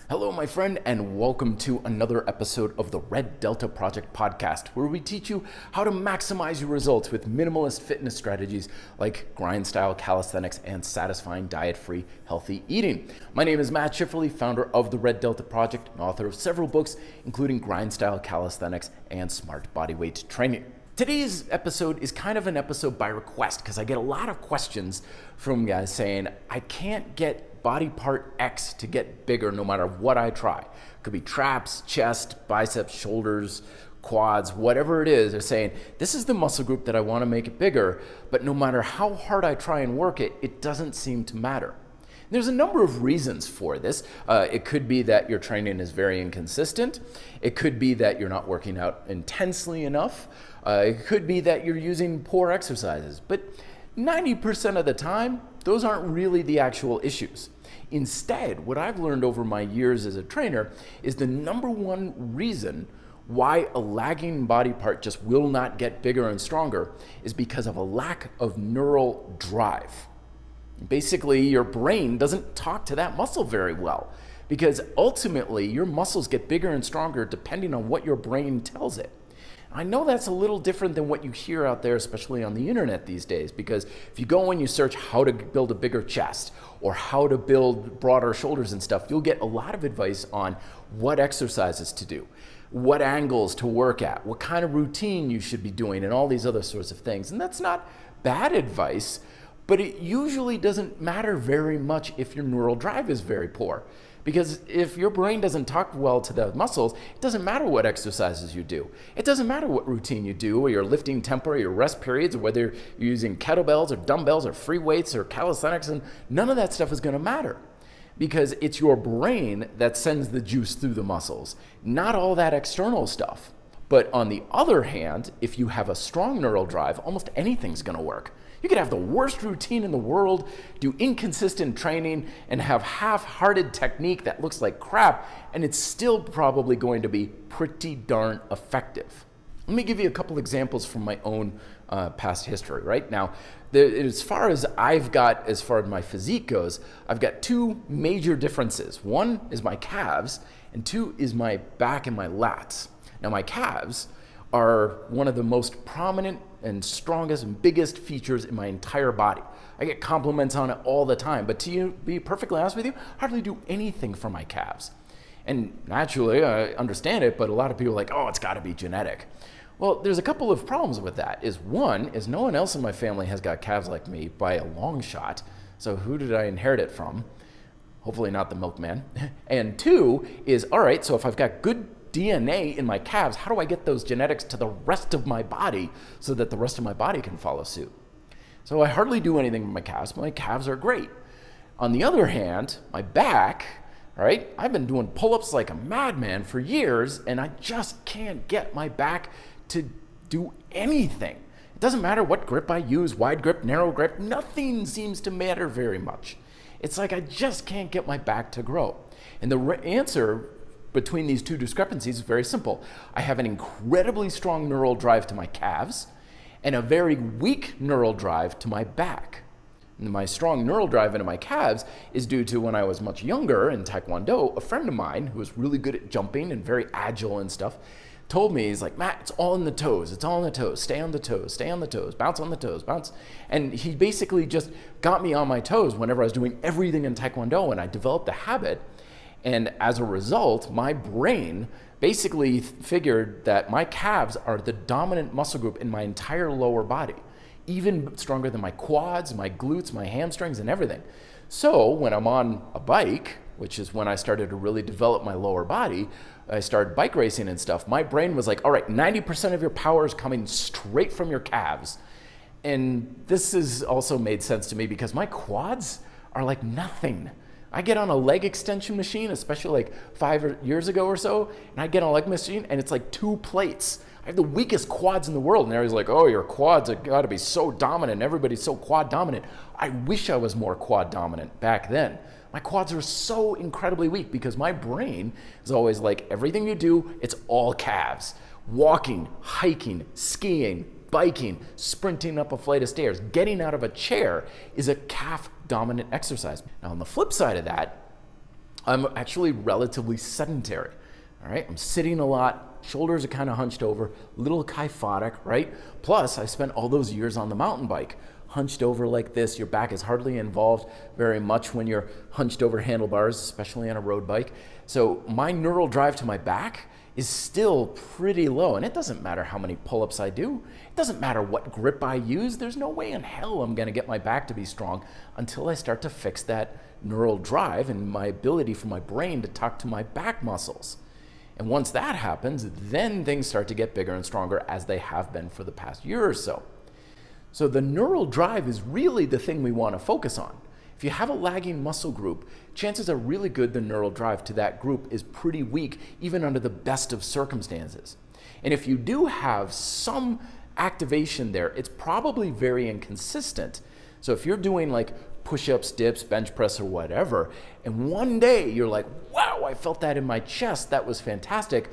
Hello, my friend, and welcome to another episode of the Red Delta Project podcast, where we teach you how to maximize your results with minimalist fitness strategies like grind style calisthenics and satisfying diet-free healthy eating. My name is Matt Schifferly, founder of the Red Delta Project and author of several books, including Grind Style Calisthenics and Smart Bodyweight Training. Today's episode is kind of an episode by request because I get a lot of questions from guys saying, I can't get body part X to get bigger no matter what I try. It could be traps, chest, biceps, shoulders, quads, whatever it is. They're saying, this is the muscle group that I want to make it bigger, but no matter how hard I try and work it, it doesn't seem to matter. There's a number of reasons for this. It could be that your training is very inconsistent. It could be that you're not working out intensely enough. It could be that you're using poor exercises. But 90% of the time, those aren't really the actual issues. Instead, what I've learned over my years as a trainer is the number one reason why a lagging body part just will not get bigger and stronger is because of a lack of neural drive. Basically, your brain doesn't talk to that muscle very well because ultimately your muscles get bigger and stronger depending on what your brain tells it. I know that's a little different than what you hear out there, especially on the internet these days, because if you go and you search how to build a bigger chest or how to build broader shoulders and stuff, you'll get a lot of advice on what exercises to do, what angles to work at, what kind of routine you should be doing, and all these other sorts of things. And that's not bad advice, but it usually doesn't matter very much if your neural drive is very poor. Because if your brain doesn't talk well to the muscles, it doesn't matter what exercises you do. It doesn't matter what routine you do, or your lifting tempo, or your rest periods, or whether you're using kettlebells or dumbbells or free weights or calisthenics, and none of that stuff is gonna matter. Because it's your brain that sends the juice through the muscles, not all that external stuff. But on the other hand, if you have a strong neural drive, almost anything's gonna work. You could have the worst routine in the world, do inconsistent training, and have half-hearted technique that looks like crap, and it's still probably going to be pretty darn effective. Let me give you a couple examples from my own past history, right? Now, as far as my physique goes, I've got two major differences. One is my calves, and two is my back and my lats. Now, my calves are one of the most prominent and strongest and biggest features in my entire body. I get compliments on it all the time, but to be perfectly honest with you, I hardly do anything for my calves. And naturally, I understand it, but a lot of people are like, oh, it's gotta be genetic. Well, there's a couple of problems with that. One is no one else in my family has got calves like me by a long shot, so who did I inherit it from? Hopefully not the milkman. And two is, all right, so if I've got good DNA in my calves, how do I get those genetics to the rest of my body so that the rest of my body can follow suit? So I hardly do anything with my calves, but my calves are great. On the other hand, my back, right? I've been doing pull-ups like a madman for years, and I just can't get my back to do anything. It doesn't matter what grip I use, wide grip, narrow grip, nothing seems to matter very much. It's like I just can't get my back to grow. And the answer between these two discrepancies is very simple. I have an incredibly strong neural drive to my calves and a very weak neural drive to my back. And my strong neural drive into my calves is due to when I was much younger in Taekwondo, a friend of mine who was really good at jumping and very agile and stuff told me, he's like, Matt, it's all in the toes, stay on the toes, stay on the toes, bounce on the toes, bounce. And he basically just got me on my toes whenever I was doing everything in Taekwondo, and I developed a habit. And as a result, my brain basically figured that my calves are the dominant muscle group in my entire lower body, even stronger than my quads, my glutes, my hamstrings, and everything. So when I'm on a bike, which is when I started to really develop my lower body, I started bike racing and stuff, my brain was like, all right, 90% of your power is coming straight from your calves. And this has also made sense to me because my quads are like nothing. I get on a leg extension machine, especially like 5 years ago or so, and I get on a leg machine and it's like 2 plates. I have the weakest quads in the world, and everybody's like, oh, your quads have got to be so dominant. Everybody's so quad dominant. I wish I was more quad dominant back then. My quads are so incredibly weak because my brain is always like, everything you do, it's all calves. Walking, hiking, skiing, biking, sprinting up a flight of stairs, getting out of a chair is a calf dominant exercise. Now on the flip side of that, I'm actually relatively sedentary. All right, I'm sitting a lot, shoulders are kind of hunched over, a little kyphotic, right? Plus, I spent all those years on the mountain bike, hunched over like this. Your back is hardly involved very much when you're hunched over handlebars, especially on a road bike. So my neural drive to my back is still pretty low, and it doesn't matter how many pull-ups I do. It doesn't matter what grip I use. There's no way in hell I'm gonna get my back to be strong until I start to fix that neural drive and my ability for my brain to talk to my back muscles. And once that happens, then things start to get bigger and stronger, as they have been for the past year or so. So the neural drive is really the thing we want to focus on. If you have a lagging muscle group, chances are really good the neural drive to that group is pretty weak, even under the best of circumstances. And if you do have some activation there, it's probably very inconsistent. So if you're doing like push-ups, dips, bench press, or whatever, and one day you're like, wow, I felt that in my chest, that was fantastic,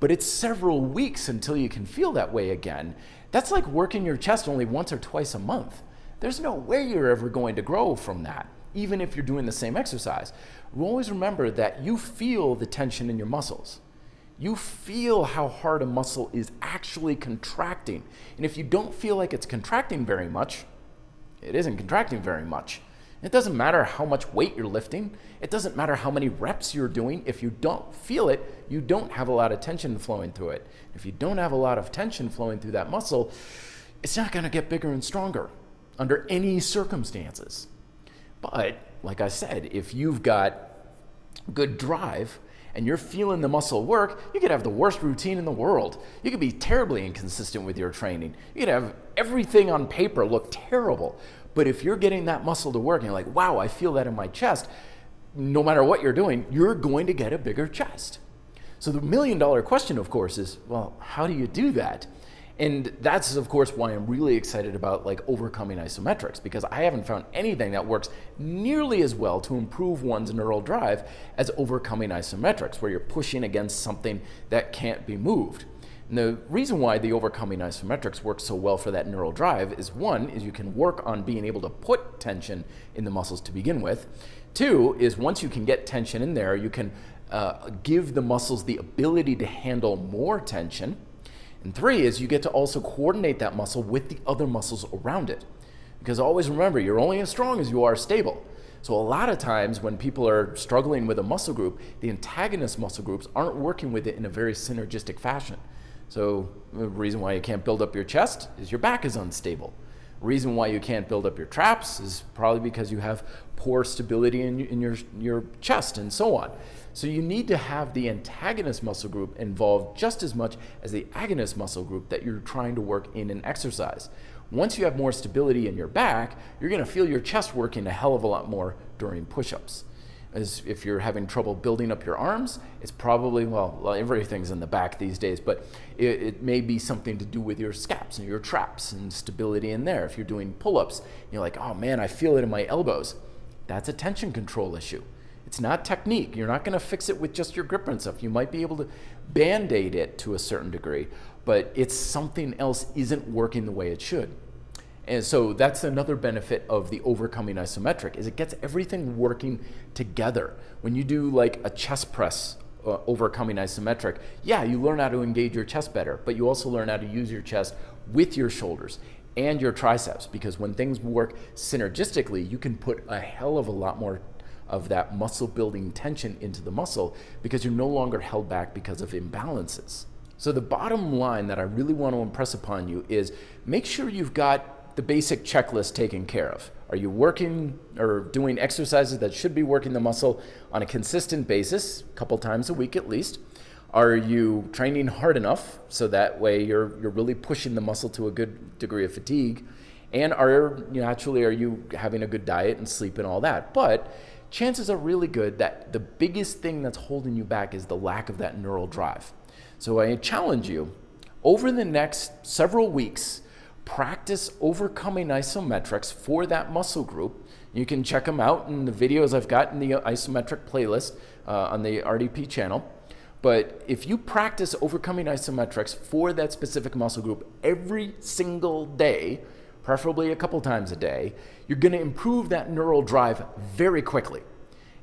but it's several weeks until you can feel that way again. That's like working your chest only once or twice a month. There's no way you're ever going to grow from that, even if you're doing the same exercise. Always remember that you feel the tension in your muscles. You feel how hard a muscle is actually contracting. And if you don't feel like it's contracting very much, it isn't contracting very much. It doesn't matter how much weight you're lifting. It doesn't matter how many reps you're doing. If you don't feel it, you don't have a lot of tension flowing through it. If you don't have a lot of tension flowing through that muscle, it's not gonna get bigger and stronger under any circumstances. But like I said, if you've got good drive and you're feeling the muscle work, you could have the worst routine in the world. You could be terribly inconsistent with your training. You could have everything on paper look terrible. But if you're getting that muscle to work and you're like, wow, I feel that in my chest, no matter what you're doing, you're going to get a bigger chest. So the $1 million question, of course, is, well, how do you do that? And that's, of course, why I'm really excited about like overcoming isometrics, because I haven't found anything that works nearly as well to improve one's neural drive as overcoming isometrics, where you're pushing against something that can't be moved. And the reason why the overcoming isometrics works so well for that neural drive is, one, is you can work on being able to put tension in the muscles to begin with. Two is, once you can get tension in there, you can give the muscles the ability to handle more tension. And three is you get to also coordinate that muscle with the other muscles around it. Because always remember, you're only as strong as you are stable. So a lot of times when people are struggling with a muscle group, the antagonist muscle groups aren't working with it in a very synergistic fashion. So the reason why you can't build up your chest is your back is unstable. The reason why you can't build up your traps is probably because you have poor stability in your chest and so on. So you need to have the antagonist muscle group involved just as much as the agonist muscle group that you're trying to work in an exercise. Once you have more stability in your back, you're going to feel your chest working a hell of a lot more during push-ups. As if you're having trouble building up your arms, it's probably, well, everything's in the back these days, but it may be something to do with your scaps and your traps and stability in there. If you're doing pull-ups, you're like, oh man, I feel it in my elbows. That's a tension control issue. It's not technique. You're not going to fix it with just your grip and stuff. You might be able to band-aid it to a certain degree, but it's something else isn't working the way it should. And so that's another benefit of the overcoming isometric, is it gets everything working together. When you do like a chest press overcoming isometric, yeah, you learn how to engage your chest better, but you also learn how to use your chest with your shoulders and your triceps, because when things work synergistically, you can put a hell of a lot more of that muscle building tension into the muscle, because you're no longer held back because of imbalances. So the bottom line that I really want to impress upon you is, make sure you've got the basic checklist taken care of. Are you working or doing exercises that should be working the muscle on a consistent basis, a couple times a week at least? Are you training hard enough so that way you're really pushing the muscle to a good degree of fatigue? And are you having a good diet and sleep and all that? But chances are really good that the biggest thing that's holding you back is the lack of that neural drive. So I challenge you, over the next several weeks, practice overcoming isometrics for that muscle group. You can check them out in the videos I've got in the isometric playlist on the RDP channel. But if you practice overcoming isometrics for that specific muscle group every single day, preferably a couple times a day, you're going to improve that neural drive very quickly.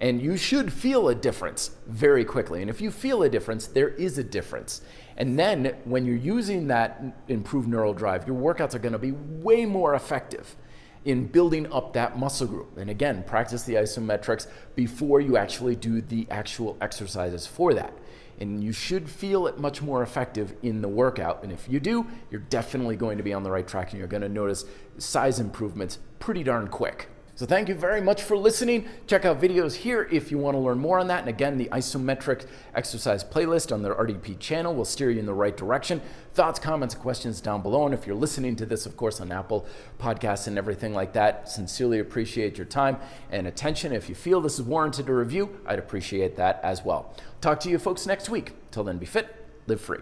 And you should feel a difference very quickly. And if you feel a difference, there is a difference. And then when you're using that improved neural drive, your workouts are going to be way more effective in building up that muscle group. And again, practice the isometrics before you actually do the actual exercises for that. And you should feel it much more effective in the workout. And if you do, you're definitely going to be on the right track and you're going to notice size improvements pretty darn quick. So thank you very much for listening. Check out videos here if you want to learn more on that. And again, the isometric exercise playlist on the RDP channel will steer you in the right direction. Thoughts, comments, questions down below. And if you're listening to this, of course, on Apple Podcasts and everything like that, sincerely appreciate your time and attention. If you feel this is warranted a review, I'd appreciate that as well. Talk to you folks next week. Till then, be fit, live free.